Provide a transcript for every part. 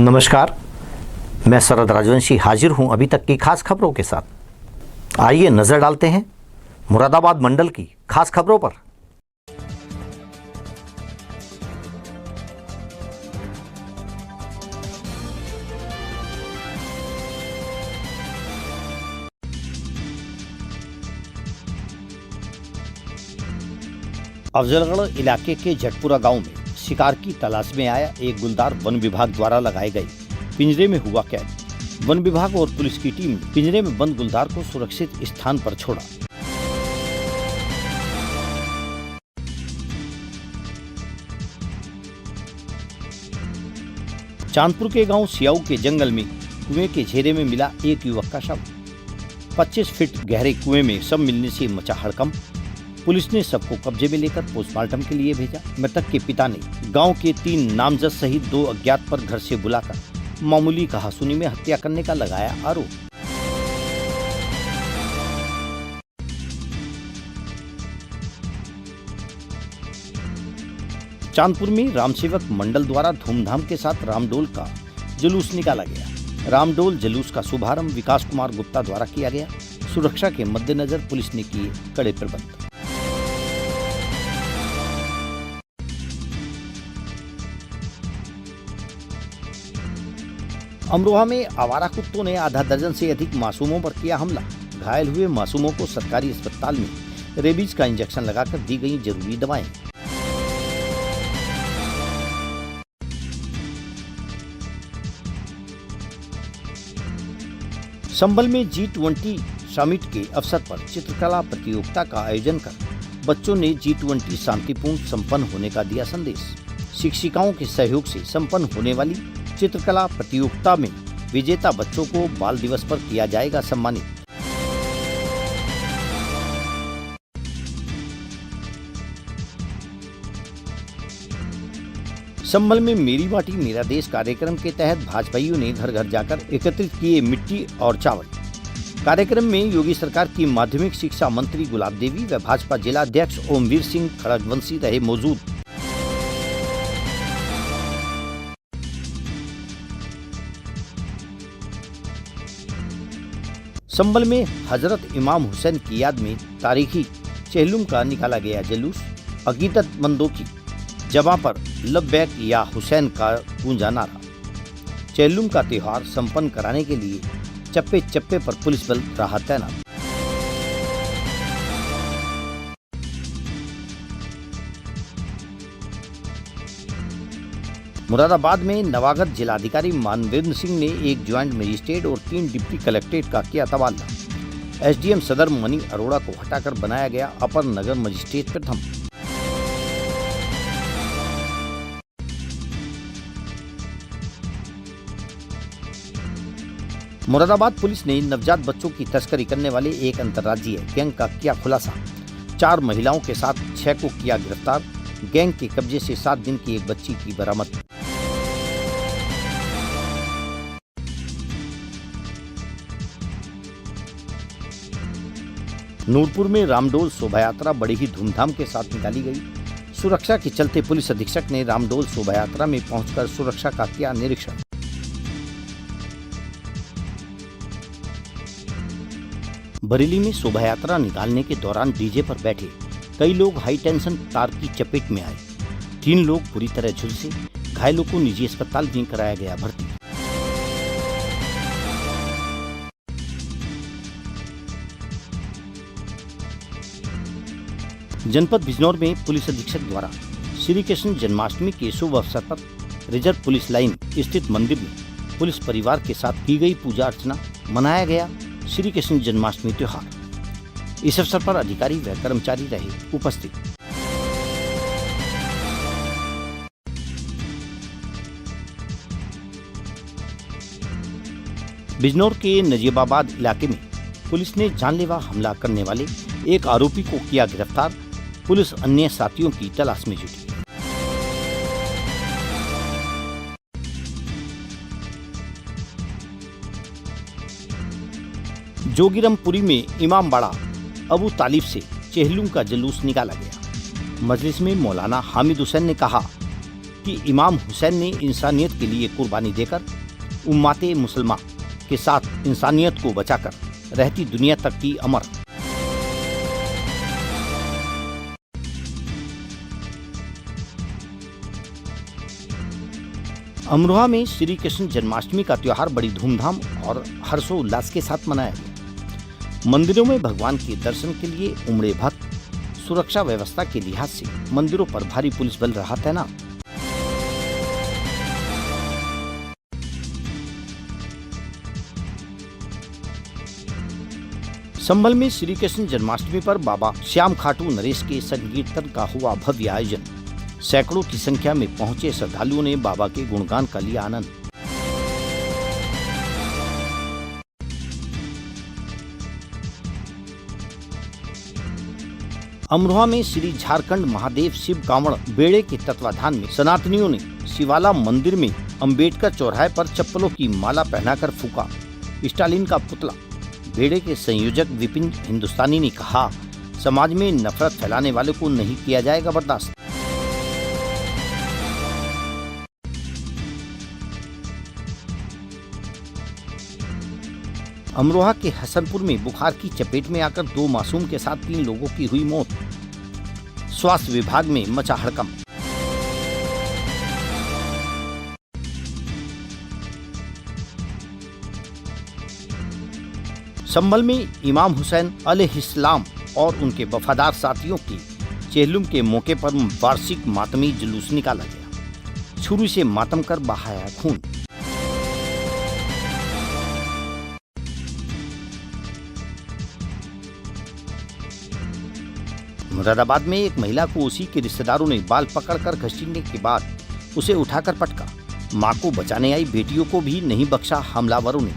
नमस्कार, मैं शरद राजवंशी हाजिर हूं अभी तक की खास खबरों के साथ। आइए नजर डालते हैं मुरादाबाद मंडल की खास खबरों पर। अफजलगढ़ इलाके के झटपुरा गांव में शिकार की तलाश में आया एक गुलदार वन विभाग द्वारा लगाए गए पिंजरे में हुआ कैद। वन विभाग और पुलिस की टीम ने पिंजरे में बंद गुलदार को सुरक्षित स्थान पर छोड़ा। चांदपुर के गांव सियाऊ के जंगल में कुएं के घेरे में मिला एक युवक का शव। 25 फीट गहरे कुएं में शव मिलने से मचा हड़कंप। पुलिस ने सबको कब्जे में लेकर पोस्टमार्टम के लिए भेजा। मृतक के पिता ने गांव के 3 नामजद सहित 2 अज्ञात पर घर से बुलाकर मामूली कहासुनी में हत्या करने का लगाया आरोप। चांदपुर में रामसेवक मंडल द्वारा धूमधाम के साथ रामडोल का जुलूस निकाला गया। रामडोल जुलूस का शुभारंभ विकास कुमार गुप्ता द्वारा किया गया। सुरक्षा के मद्देनजर पुलिस ने किए कड़े प्रबंध। अमरोहा में आवारा कुत्तों ने आधा दर्जन से अधिक मासूमों पर किया हमला। घायल हुए मासूमों को सरकारी अस्पताल में रेबीज का इंजेक्शन लगाकर दी गई जरूरी दवाएं। संभल में G20 समिट के अवसर पर चित्रकला प्रतियोगिता का आयोजन कर बच्चों ने G20 शांतिपूर्ण संपन्न होने का दिया संदेश। शिक्षिकाओं के सहयोग से संपन्न होने वाली चित्रकला प्रतियोगिता में विजेता बच्चों को बाल दिवस पर किया जाएगा सम्मानित। संभल में मेरी माटी मेरा देश कार्यक्रम के तहत भाजपाइयों ने घर घर जाकर एकत्रित किए मिट्टी और चावल। कार्यक्रम में योगी सरकार की माध्यमिक शिक्षा मंत्री गुलाब देवी व भाजपा जिला अध्यक्ष ओमवीर सिंह खड़गवंशी रहे मौजूद। संभल में हजरत इमाम हुसैन की याद में तारीखी चेहलुम का निकाला गया जुलूस। अकीदतमंदों की जगह पर लब्बैक या हुसैन का गूंजा नारा। चेहलुम का त्योहार संपन्न कराने के लिए चप्पे चप्पे पर पुलिस बल रहा तैनात। मुरादाबाद में नवागत जिलाधिकारी मानवेंद्र सिंह ने एक ज्वाइंट मजिस्ट्रेट और 3 डिप्टी कलेक्ट्रेट का किया तबादला। एसडीएम सदर मनी अरोड़ा को हटाकर बनाया गया अपर नगर मजिस्ट्रेट प्रथम। मुरादाबाद पुलिस ने नवजात बच्चों की तस्करी करने वाले एक अंतर्राज्यीय गैंग का किया खुलासा। 4 महिलाओं के साथ 6 को किया गिरफ्तार। गैंग के कब्जे से 7 दिन की एक बच्ची की बरामद। नूरपुर में रामडोल शोभा यात्रा बड़ी ही धूमधाम के साथ निकाली गई। सुरक्षा के चलते पुलिस अधीक्षक ने रामडोल शोभा यात्रा में पहुंचकर सुरक्षा का किया निरीक्षण। बरेली में शोभा यात्रा निकालने के दौरान डीजे पर बैठे कई लोग हाई टेंशन तार की चपेट में आए। 3 लोग बुरी तरह झुलसे। घायलों को निजी अस्पताल में कराया गया भर्ती। जनपद बिजनौर में पुलिस अधीक्षक द्वारा श्री कृष्ण जन्माष्टमी के शुभ अवसर पर रिजर्व पुलिस लाइन स्थित मंदिर में पुलिस परिवार के साथ की गई पूजा अर्चना। मनाया गया श्री कृष्ण जन्माष्टमी त्योहार। इस अवसर पर अधिकारी व कर्मचारी रहे उपस्थित। बिजनौर के नजीबाबाद इलाके में पुलिस ने जानलेवा हमला करने वाले एक आरोपी को किया गिरफ्तार। पुलिस अन्य साथियों की तलाश में जुटी। जोगिरमपुरी में इमामबाड़ा अबू तालिब से चेहलुम का जुलूस निकाला गया। मजलिस में मौलाना हामिद हुसैन ने कहा कि इमाम हुसैन ने इंसानियत के लिए कुर्बानी देकर उम्मते मुसलमा के साथ इंसानियत को बचाकर रहती दुनिया तक की अमर। अमरोहा में श्री कृष्ण जन्माष्टमी का त्योहार बड़ी धूमधाम और हर्षोल्लास के साथ मनाया गया। मंदिरों में भगवान के दर्शन के लिए उमड़े भक्त। सुरक्षा व्यवस्था के लिहाज से मंदिरों पर भारी पुलिस बल रहा तैनात। संभल में श्री कृष्ण जन्माष्टमी पर बाबा श्याम खाटू नरेश के संकीर्तन का हुआ भव्य आयोजन। सैकड़ों की संख्या में पहुंचे श्रद्धालुओं ने बाबा के गुणगान का लिया आनंद। अमरोहा में श्री झारखंड महादेव शिव कांवड़ बेड़े के तत्वाधान में सनातनियों ने शिवाला मंदिर में अंबेडकर चौराहे पर चप्पलों की माला पहनाकर फूका स्टालिन का पुतला। बेड़े के संयोजक विपिन हिंदुस्तानी ने कहा, समाज में नफरत फैलाने वाले को नहीं किया जाएगा बर्दाश्त। अमरोहा के हसनपुर में बुखार की चपेट में आकर 2 मासूम के साथ 3 लोगों की हुई मौत। स्वास्थ्य विभाग में मचा हड़कंप। संभल में इमाम हुसैन अलैहिस्सलाम और उनके वफादार साथियों की चेहलुम के मौके पर वार्षिक मातमी जुलूस निकाला गया। छुरी से मातम कर बहाया खून। मुरादाबाद में एक महिला को उसी के रिश्तेदारों ने बाल पकड़कर घसीटने के बाद उसे उठाकर पटका। मां को बचाने आई बेटियों को भी नहीं बख्शा हमलावरों ने।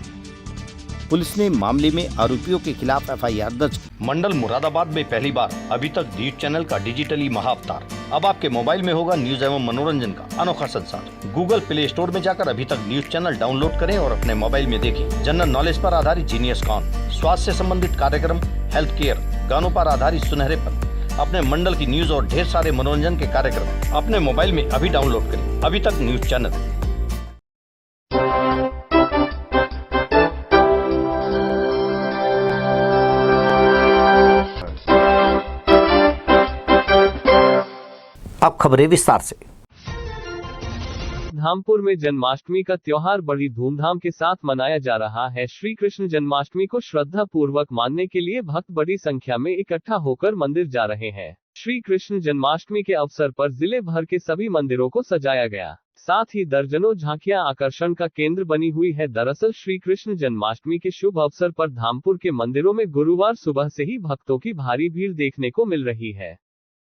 पुलिस ने मामले में आरोपियों के खिलाफ एफआईआर दर्ज की। मंडल मुरादाबाद में पहली बार अभी तक न्यूज चैनल का डिजिटली महाअवतार। अब आपके मोबाइल में होगा न्यूज एवं मनोरंजन का अनोखा संसार। गूगल प्ले स्टोर में जाकर अभी तक न्यूज चैनल डाउनलोड करें और अपने मोबाइल में देखें जनरल नॉलेज पर आधारित जीनियस कॉन, स्वास्थ्य से संबंधित कार्यक्रम, हेल्थ केयर, गानों पर आधारित सुनहरे पल, अपने मंडल की न्यूज और ढेर सारे मनोरंजन के कार्यक्रम अपने मोबाइल में अभी डाउनलोड करें। अभी तक न्यूज चैनल। अब खबरें विस्तार से। धामपुर में जन्माष्टमी का त्योहार बड़ी धूमधाम के साथ मनाया जा रहा है। श्री कृष्ण जन्माष्टमी को श्रद्धा पूर्वक मानने के लिए भक्त बड़ी संख्या में इकट्ठा होकर मंदिर जा रहे हैं। श्री कृष्ण जन्माष्टमी के अवसर पर जिले भर के सभी मंदिरों को सजाया गया। साथ ही दर्जनों झांकियां आकर्षण का केंद्र बनी हुई है। दरअसल श्री कृष्ण जन्माष्टमी के शुभ अवसर पर धामपुर के मंदिरों में गुरुवार सुबह से ही भक्तों की भारी भीड़ देखने को मिल रही है।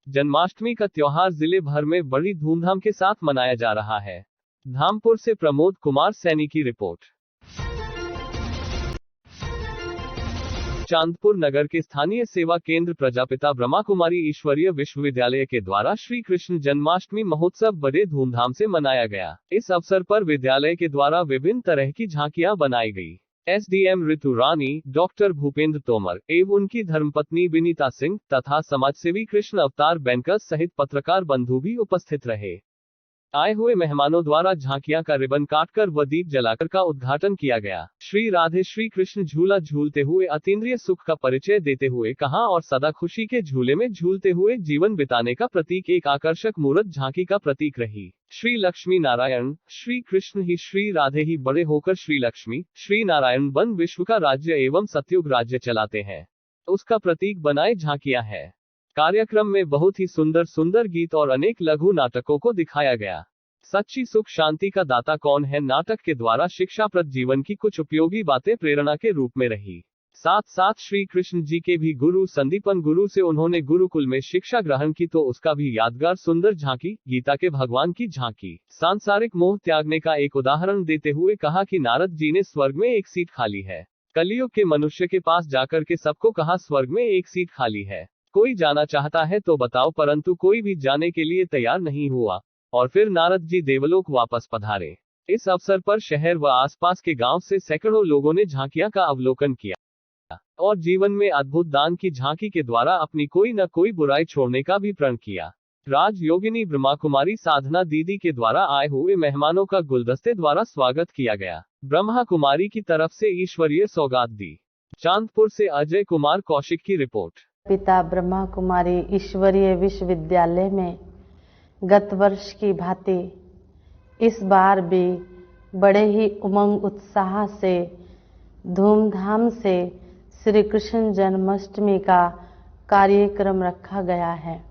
जन्माष्टमी का त्योहार जिले भर में बड़ी धूमधाम के साथ मनाया जा रहा है। धामपुर से प्रमोद कुमार सैनी की रिपोर्ट। चांदपुर नगर के स्थानीय सेवा केंद्र प्रजापिता ब्रह्मा कुमारी ईश्वरीय विश्वविद्यालय के द्वारा श्री कृष्ण जन्माष्टमी महोत्सव बड़े धूमधाम से मनाया गया। इस अवसर पर विद्यालय के द्वारा विभिन्न तरह की झांकियां बनाई गई। एसडीएम ऋतु रानी, डॉक्टर भूपेंद्र तोमर एवं उनकी धर्मपत्नी विनीता सिंह तथा समाजसेवी कृष्ण अवतार बैंकर सहित पत्रकार बंधु भी उपस्थित रहे। आए हुए मेहमानों द्वारा झांकियां का रिबन काटकर व दीप जलाकर का उद्घाटन किया गया। श्री राधे श्री कृष्ण झूला झूलते हुए अतीन्द्रिय सुख का परिचय देते हुए कहा और सदा खुशी के झूले में झूलते हुए जीवन बिताने का प्रतीक एक आकर्षक मूर्त झांकी का प्रतीक रही। श्री लक्ष्मी नारायण, श्री कृष्ण ही श्री राधे ही बड़े होकर श्री लक्ष्मी श्री नारायण बन विश्व का राज्य एवं सतयुग राज्य चलाते हैं, उसका प्रतीक बनाए झांकियां है। कार्यक्रम में बहुत ही सुंदर सुंदर गीत और अनेक लघु नाटकों को दिखाया गया। सच्ची सुख शांति का दाता कौन है नाटक के द्वारा शिक्षाप्रद जीवन की कुछ उपयोगी बातें प्रेरणा के रूप में रही। साथ साथ श्री कृष्ण जी के भी गुरु संदीपन गुरु से उन्होंने गुरुकुल में शिक्षा ग्रहण की तो उसका भी यादगार सुंदर झांकी, गीता के भगवान की झांकी सांसारिक मोह त्यागने का एक उदाहरण देते हुए कहा कि नारद जी ने स्वर्ग में एक सीट खाली है। कलयुग के मनुष्य के पास जाकर के सबको कहा स्वर्ग में एक सीट खाली है, कोई जाना चाहता है तो बताओ, परंतु कोई भी जाने के लिए तैयार नहीं हुआ और फिर नारद जी देवलोक वापस पधारे। इस अवसर पर शहर व आसपास के गांव से सैकड़ों लोगों ने झांकियां का अवलोकन किया और जीवन में अद्भुत दान की झांकी के द्वारा अपनी कोई न कोई बुराई छोड़ने का भी प्रण किया। राजयोगिनी ब्रह्मा कुमारी साधना दीदी के द्वारा आए हुए मेहमानों का गुलदस्ते द्वारा स्वागत किया गया। ब्रह्मा कुमारी की तरफ से ईश्वरीय सौगात दी। चांदपुर से अजय कुमार कौशिक की रिपोर्ट। पिता ब्रह्मा कुमारी ईश्वरीय विश्वविद्यालय में गत वर्ष की भांति इस बार भी बड़े ही उमंग उत्साह से धूमधाम से श्री कृष्ण जन्माष्टमी का कार्यक्रम रखा गया है।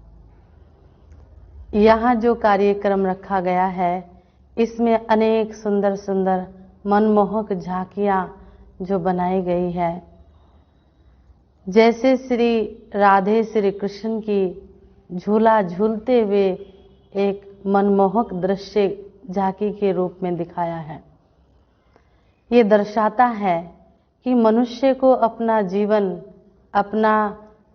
यहाँ जो कार्यक्रम रखा गया है इसमें अनेक सुंदर सुंदर मनमोहक झांकियाँ जो बनाई गई है, जैसे श्री राधे श्री कृष्ण की झूला झूलते हुए एक मनमोहक दृश्य झांकी के रूप में दिखाया है। ये दर्शाता है कि मनुष्य को अपना जीवन, अपना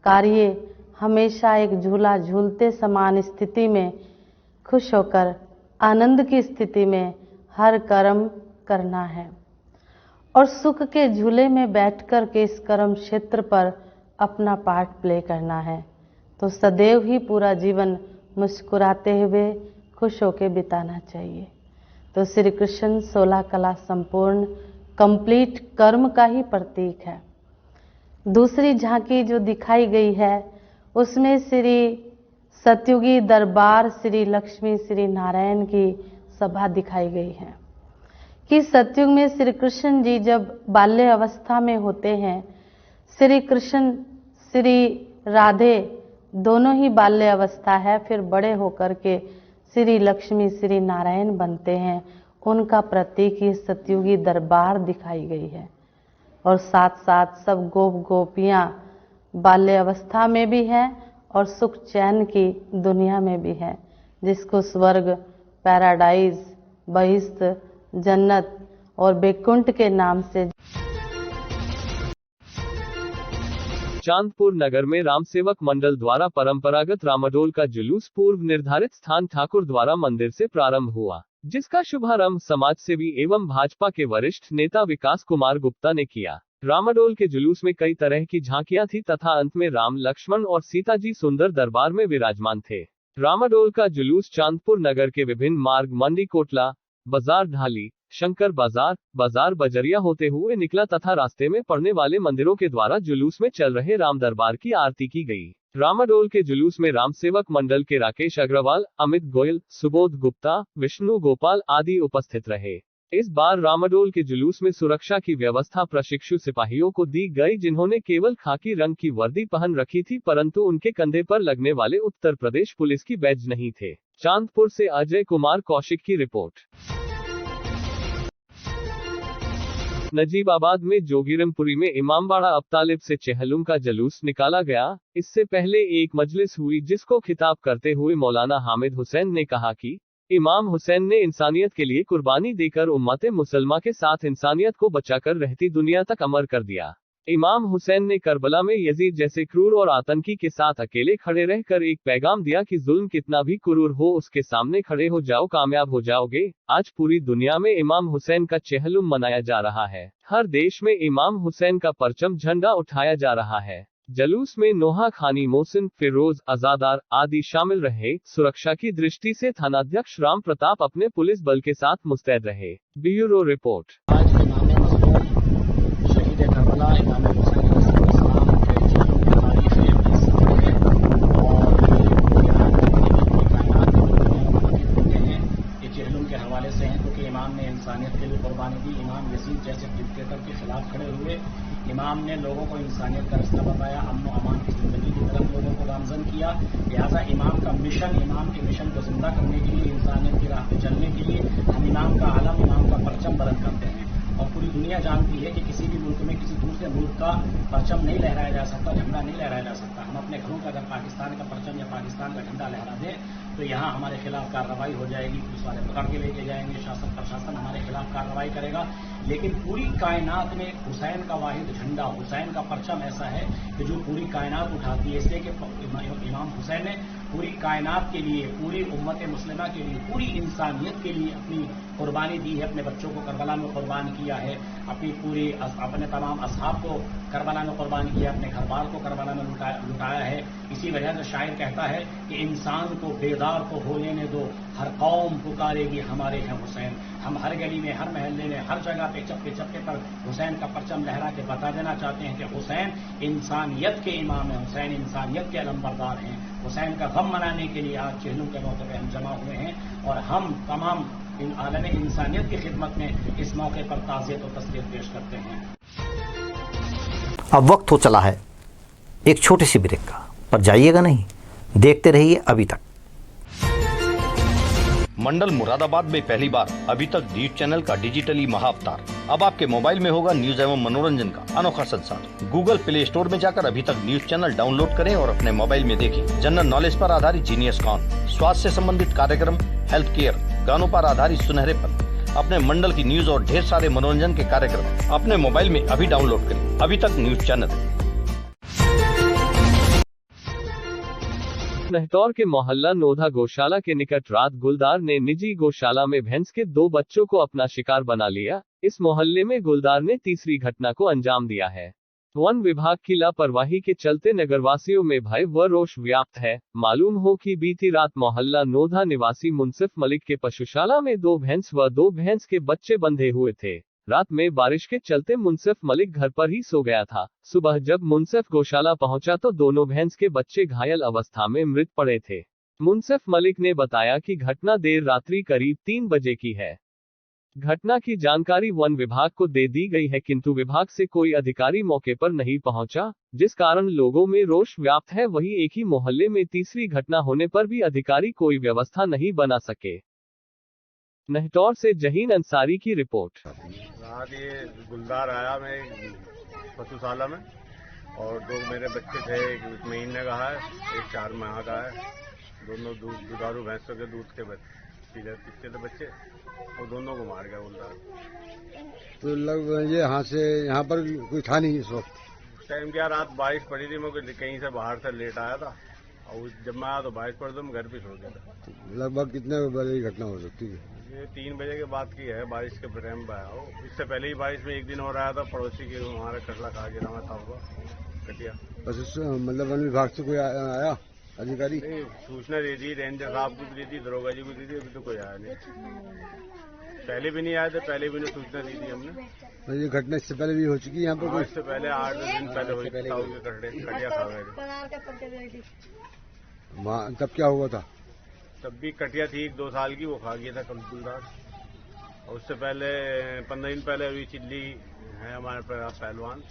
कार्य हमेशा एक झूला झूलते समान स्थिति में खुश होकर आनंद की स्थिति में हर कर्म करना है और सुख के झूले में बैठकर के इस कर्म क्षेत्र पर अपना पार्ट प्ले करना है। तो सदैव ही पूरा जीवन मुस्कुराते हुए खुश होकर बिताना चाहिए। तो श्री कृष्ण 16 कला संपूर्ण कंप्लीट कर्म का ही प्रतीक है। दूसरी झांकी जो दिखाई गई है उसमें श्री सतयुगी दरबार श्री लक्ष्मी श्री नारायण की सभा दिखाई गई है कि सतयुग में श्री कृष्ण जी जब बाल्य अवस्था में होते हैं, श्री कृष्ण श्री राधे दोनों ही बाल्य अवस्था है, फिर बड़े होकर के श्री लक्ष्मी श्री नारायण बनते हैं। उनका प्रतीक ये सतयुगी दरबार दिखाई गई है और साथ साथ सब गोप गोपियाँ बाल्य अवस्था में भी हैं और सुख चैन की दुनिया में भी है, जिसको स्वर्ग, पैराडाइज, बहिश्त, जन्नत और बैकुंठ के नाम से। चांदपुर नगर में रामसेवक मंडल द्वारा परंपरागत रामडोल का जुलूस पूर्व निर्धारित स्थान ठाकुर द्वारा मंदिर से प्रारंभ हुआ, जिसका शुभारंभ समाजसेवी एवं भाजपा के वरिष्ठ नेता विकास कुमार गुप्ता ने किया। रामडोल के जुलूस में कई तरह की झांकियां थी तथा अंत में राम, लक्ष्मण और सीता जी सुंदर दरबार में विराजमान थे। रामडोल का जुलूस चांदपुर नगर के विभिन्न मार्ग मंडी कोटला बाजार, ढाली, शंकर बाजार, बाजार बजरिया होते हुए निकला तथा रास्ते में पड़ने वाले मंदिरों के द्वारा जुलूस में चल रहे राम दरबार की आरती की गई। रामडोल के जुलूस में रामसेवक मंडल के राकेश अग्रवाल, अमित गोयल, सुबोध गुप्ता, विष्णु गोपाल आदि उपस्थित रहे। इस बार रामडोल के जुलूस में सुरक्षा की व्यवस्था प्रशिक्षु सिपाहियों को दी गई, जिन्होंने केवल खाकी रंग की वर्दी पहन रखी थी, परंतु उनके कंधे पर लगने वाले उत्तर प्रदेश पुलिस की बैज नहीं थे। चांदपुर से अजय कुमार कौशिक की रिपोर्ट। नजीबाबाद में जोगिरमपुरी में इमामबाड़ा अबतालिब से चेहलुम का जुलूस निकाला गया। इससे पहले एक मजलिस हुई जिसको खिताब करते हुए मौलाना हामिद हुसैन ने कहा कि इमाम हुसैन ने इंसानियत के लिए कुर्बानी देकर उम्मत मुसलमा के साथ इंसानियत को बचाकर रहती दुनिया तक अमर कर दिया। इमाम हुसैन ने करबला में यजीद जैसे क्रूर और आतंकी के साथ अकेले खड़े रहकर एक पैगाम दिया कि जुल्म कितना भी क्रूर हो उसके सामने खड़े हो जाओ, कामयाब हो जाओगे। आज पूरी दुनिया में इमाम हुसैन का चेहलुम मनाया जा रहा है। हर देश में इमाम हुसैन का परचम झंडा उठाया जा रहा है। जुलूस में नोहा खानी, मोहसिन, फिरोज, आजादार आदि शामिल रहे। सुरक्षा की दृष्टि से थानाध्यक्ष राम प्रताप अपने पुलिस बल के साथ मुस्तैद रहे। Bureau report. इंसानियत के लिए कुर्बानी दी। इमाम यजीद जैसे डिक्टेटर के खिलाफ खड़े हुए। इमाम ने लोगों को इंसानियत का रास्ता बताया, अमन अमान की जिंदगी की तरफ लोगों को गामजन किया। लिहाजा इमाम का मिशन, इमाम के मिशन को जिंदा करने के लिए, इंसानियत की राह पे चलने के लिए हम इमाम का आलम, इमाम का परचम बुलंद करते हैं। और पूरी दुनिया जानती है कि किसी भी मुल्क में किसी दूसरे मुल्क का परचम नहीं लहराया जा सकता, झंडा नहीं लहराया जा सकता। हम अपने घरों का अगर पाकिस्तान का परचम या पाकिस्तान का झंडा लहरा दें तो यहाँ हमारे खिलाफ कार्रवाई हो जाएगी, पुलिस वाले पकड़ के लेके जाएंगे, शासन प्रशासन हमारे खिलाफ कार्रवाई करेगा। लेकिन पूरी कायनात में हुसैन का वाहिद झंडा, हुसैन का परचम ऐसा है कि जो पूरी कायनात उठाती है, इसलिए कि इमाम हुसैन ने पूरी कायनात के लिए, पूरी उम्मत मुस्लिमा के लिए, पूरी इंसानियत के लिए अपनी कुर्बानी दी है, अपने बच्चों को करबला में कुर्बान किया है, अपने तमाम असहाब को करबला में कुर्बान किया, अपने घर बार को करबला में लुटाया है। इसी वजह से शायर कहता है कि इंसान को बेदार को हो लेने दो, हर कौम पुकारेगी हमारे हैं हुसैन। हम हर गली में, हर महल्ले में, हर जगह पे चप्पे चप्पे पर हुसैन का परचम लहरा के बता देना चाहते हैं कि हुसैन इंसानियत के इमाम है, हुसैन इंसानियत के अलंबरदार हैं। हुसैन का गम मनाने के लिए आज चेहलों के मौके पर हम जमा हुए हैं और हम तमाम इन आलम इंसानियत की खिदमत में इस मौके पर ताज़ियत और तस्लीत पेश करते हैं। अब वक्त हो चला है एक छोटे से ब्रेक का, पर जाइएगा नहीं, देखते रहिए अभी तक। मंडल मुरादाबाद में पहली बार अभी तक न्यूज चैनल का डिजिटली महाअवतार अब आपके मोबाइल में होगा न्यूज एवं मनोरंजन का अनोखा संसार। गूगल प्ले स्टोर में जाकर अभी तक न्यूज चैनल डाउनलोड करें और अपने मोबाइल में देखें जनरल नॉलेज पर आधारित जीनियस कॉन, स्वास्थ्य से संबंधित कार्यक्रम, हेल्थ केयर, गानों पर आधारित सुनहरे पल, अपने मंडल की न्यूज और ढेर सारे मनोरंजन के कार्यक्रम अपने मोबाइल में अभी डाउनलोड करें अभी तक न्यूज चैनल। नहतौर के मोहल्ला नोधा गौशाला के निकट रात गुलदार ने निजी गौशाला में भैंस के 2 बच्चों को अपना शिकार बना लिया। इस मोहल्ले में गुलदार ने तीसरी घटना को अंजाम दिया है। वन विभाग की लापरवाही के चलते नगरवासियों में भय व रोष व्याप्त है। मालूम हो कि बीती रात मोहल्ला नोधा निवासी मुंसिफ मलिक के पशुशाला में 2 भैंस व 2 भैंस के बच्चे बंधे हुए थे। रात में बारिश के चलते मुंसिफ मलिक घर पर ही सो गया था। सुबह जब मुंसिफ गौशाला पहुंचा तो दोनों भैंस के बच्चे घायल अवस्था में मृत पड़े थे। मुंसिफ मलिक ने बताया कि घटना देर रात्रि करीब 3 बजे की है। घटना की जानकारी वन विभाग को दे दी गई है, किंतु विभाग से कोई अधिकारी मौके पर नहीं पहुंचा, जिस कारण लोगों में रोष व्याप्त है। वहीं एक ही मोहल्ले में तीसरी घटना होने पर भी अधिकारी कोई व्यवस्था नहीं बना सके। नहतौर से जहीन अंसारी की रिपोर्ट। रात ये गुलदार आया मैं पशुशाला में और 2 मेरे बच्चे थे, एक महीने का है, एक 4 माह का है। दोनों दुधारू भैंसों के दूध के पीछे थे बच्चे और दोनों को मार गया गुलदार। तो लगभग ये यहाँ पर कोई था नहीं इस वक्त? उस टाइम क्या रात बारिश पड़ी थी, मैं कहीं से बाहर से लेट आया था और जब मैं आया तो बारिश पड़ी तो मैं घर पे सो गया था। लगभग कितने बजे घटना हो सकती है? ये 3 बजे के बाद की है, बारिश के टाइम पे आया हो। इससे पहले ही बारिश में एक दिन और आया था, पड़ोसी के हमारा कटला खा गिरा हुआ था कटिया। मतलब वन विभाग से कोई आया अधिकारी? नहीं, सूचना दे दी, रेंजर साहब को भी दी थी, दरोगा जी को दी थी, अभी तो कोई आया नहीं। पहले भी नहीं आए थे, पहले भी नहीं सूचना दी थी हमने। ये घटना इससे पहले भी हो चुकी है यहाँ पर? इससे पहले 8-10 दिन पहले हुई कटिया खा गए थे। वहाँ तब क्या हुआ था? तब भी कटिया थी 1-2 साल की, वो खा गया था गुलदार। और उससे पहले 15 दिन पहले अभी चिल्ली है हमारे पहलवान,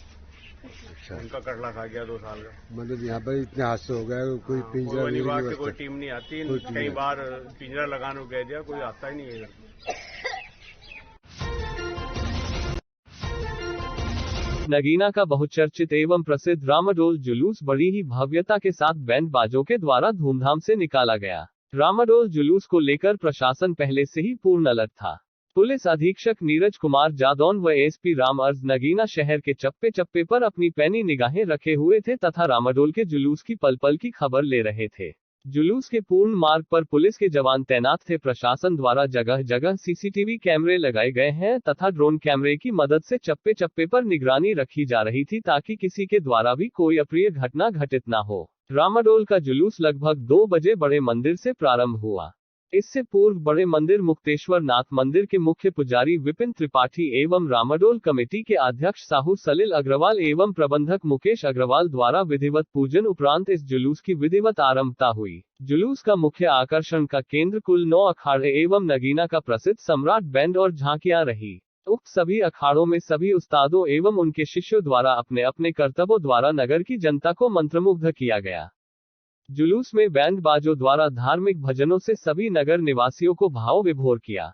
उनका कटला खा गया 2 साल का। मतलब यहाँ पर इतने हादसे हो गए, कोई पिंजरा विभाग से कोई टीम नहीं आती, कई बार पिंजरा लगाने को कह दिया, कोई आता ही नहीं है। नगीना का बहुचर्चित एवं प्रसिद्ध रामाडोल जुलूस बड़ी ही भव्यता के साथ बैंड बाजों के द्वारा धूमधाम से निकाला गया। रामाडोल जुलूस को लेकर प्रशासन पहले से ही पूर्ण अलर्ट था। पुलिस अधीक्षक नीरज कुमार जादौन व एसपी राम अर्ज नगीना शहर के चप्पे चप्पे पर अपनी पैनी निगाहें रखे हुए थे तथा रामाडोल के जुलूस की पल पल की खबर ले रहे थे। जुलूस के पूर्ण मार्ग पर पुलिस के जवान तैनात थे। प्रशासन द्वारा जगह जगह सीसीटीवी कैमरे लगाए गए हैं तथा ड्रोन कैमरे की मदद से चप्पे चप्पे पर निगरानी रखी जा रही थी ताकि किसी के द्वारा भी कोई अप्रिय घटना घटित न हो। रामाडोल का जुलूस लगभग 2 बजे बड़े मंदिर से प्रारंभ हुआ। इससे पूर्व बड़े मंदिर मुक्तेश्वर नाथ मंदिर के मुख्य पुजारी विपिन त्रिपाठी एवं रामाडोल कमेटी के अध्यक्ष साहू सलिल अग्रवाल एवं प्रबंधक मुकेश अग्रवाल द्वारा विधिवत पूजन उपरांत इस जुलूस की विधिवत आरंभता हुई। जुलूस का मुख्य आकर्षण का केंद्र कुल 9 अखाड़े एवं नगीना का प्रसिद्ध सम्राट बैंड और झांकियां रही। उक्त सभी अखाड़ों में सभी उस्तादों एवं उनके शिष्यों द्वारा अपने अपने कर्तव्यों द्वारा नगर की जनता को मंत्रमुग्ध किया गया। जुलूस में बैंड बाजों द्वारा धार्मिक भजनों से सभी नगर निवासियों को भाव विभोर किया।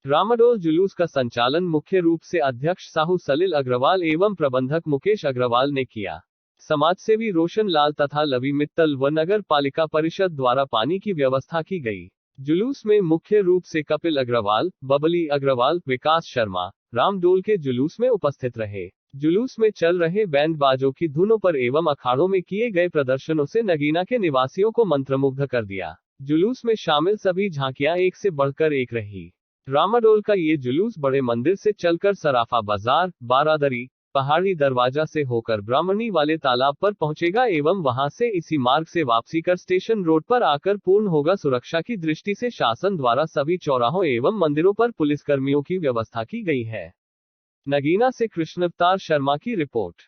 रामाडोल जुलूस का संचालन मुख्य रूप से अध्यक्ष साहू सलिल अग्रवाल एवं प्रबंधक मुकेश अग्रवाल ने किया। समाजसेवी रोशन लाल तथा लवी मित्तल व नगर पालिका परिषद द्वारा पानी की व्यवस्था की गई। जुलूस में मुख्य रूप से कपिल अग्रवाल, बबली अग्रवाल, विकास शर्मा, रामडोल के जुलूस में उपस्थित रहे। जुलूस में चल रहे बैंड बाजों की धुनों पर एवं अखाड़ों में किए गए प्रदर्शनों से नगीना के निवासियों को मंत्रमुग्ध कर दिया। जुलूस में शामिल सभी झांकियां एक से बढ़कर एक रही। रामाडोल का ये जुलूस बड़े मंदिर से चलकर सराफा बाजार, बारादरी, पहाड़ी दरवाजा से होकर ब्राह्मणी वाले तालाब पर पहुंचेगा एवं वहां से इसी मार्ग से वापसी कर स्टेशन रोड पर आकर पूर्ण होगा। सुरक्षा की दृष्टि से शासन द्वारा सभी चौराहों एवं मंदिरों पर पुलिसकर्मियों की व्यवस्था की गई है। नगीना से कृष्णअवतार शर्मा की रिपोर्ट।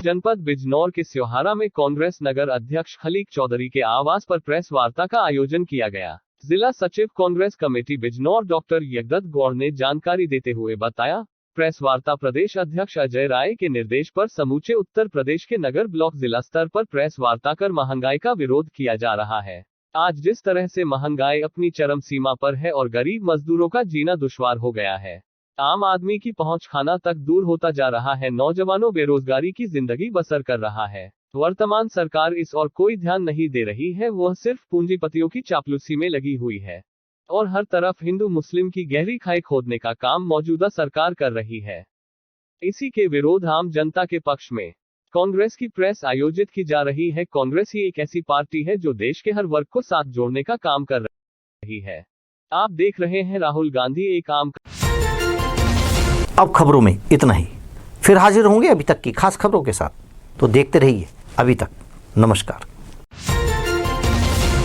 जनपद बिजनौर के स्योहारा में कांग्रेस नगर अध्यक्ष खलीक चौधरी के आवास पर प्रेस वार्ता का आयोजन किया गया। जिला सचिव कांग्रेस कमेटी बिजनौर डॉक्टर यगदत्त गौड़ ने जानकारी देते हुए बताया, प्रेस वार्ता प्रदेश अध्यक्ष अजय राय के निर्देश पर समूचे उत्तर प्रदेश के नगर ब्लॉक जिला स्तर पर प्रेस वार्ता कर महंगाई का विरोध किया जा रहा है। आज जिस तरह से महंगाई अपनी चरम सीमा पर है और गरीब मजदूरों का जीना दुश्वार हो गया है, आम आदमी की पहुंच खाना तक दूर होता जा रहा है, नौजवानों बेरोजगारी की जिंदगी बसर कर रहा है। वर्तमान सरकार इस और कोई ध्यान नहीं दे रही है, वह सिर्फ पूंजीपतियों की चापलूसी में लगी हुई है और हर तरफ हिंदू मुस्लिम की गहरी खाई खोदने का काम मौजूदा सरकार कर रही है। इसी के विरोध आम जनता के पक्ष में कांग्रेस की प्रेस आयोजित की जा रही है। कांग्रेस ही एक ऐसी पार्टी है जो देश के हर वर्ग को साथ जोड़ने का काम कर रही है। आप देख रहे हैं राहुल गांधी एक आम। अब खबरों में इतना ही, फिर हाजिर होंगे अभी तक की खास खबरों के साथ। तो देखते रहिए अभी तक। नमस्कार।